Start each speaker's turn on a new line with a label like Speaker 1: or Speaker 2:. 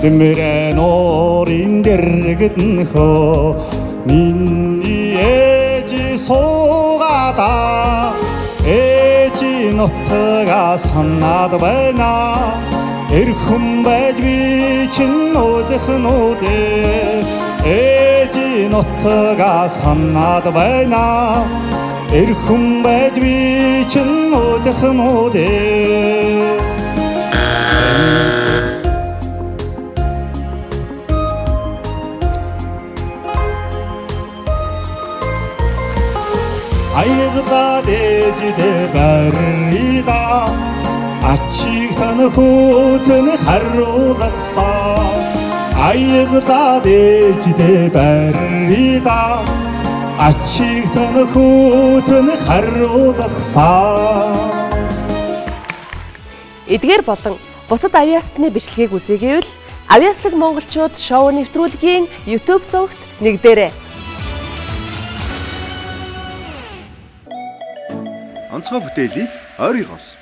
Speaker 1: Дэмрэн орин дэргэн хөө миний ээж суугада ээж нутгаа санаад байна эрхэм байж би чин уулах нүдэ ээж нутгаа санаад байна эрхэм байж би чин уулах нүдэ Аягда дэждэ барида ачиг тань хүүтэн харуулгасан Аягда дэждэ барида ачиг тань хүүтэн харуулгасан
Speaker 2: Эдгээр болон бусад авьяасны бичлэгийг үзээгээвэл Авьяаслаг монголчууд шоу нэвтрүүлгийн YouTube сувагт нэгдээрэй.
Speaker 3: Онцгой бүтээлийг ойрыгоос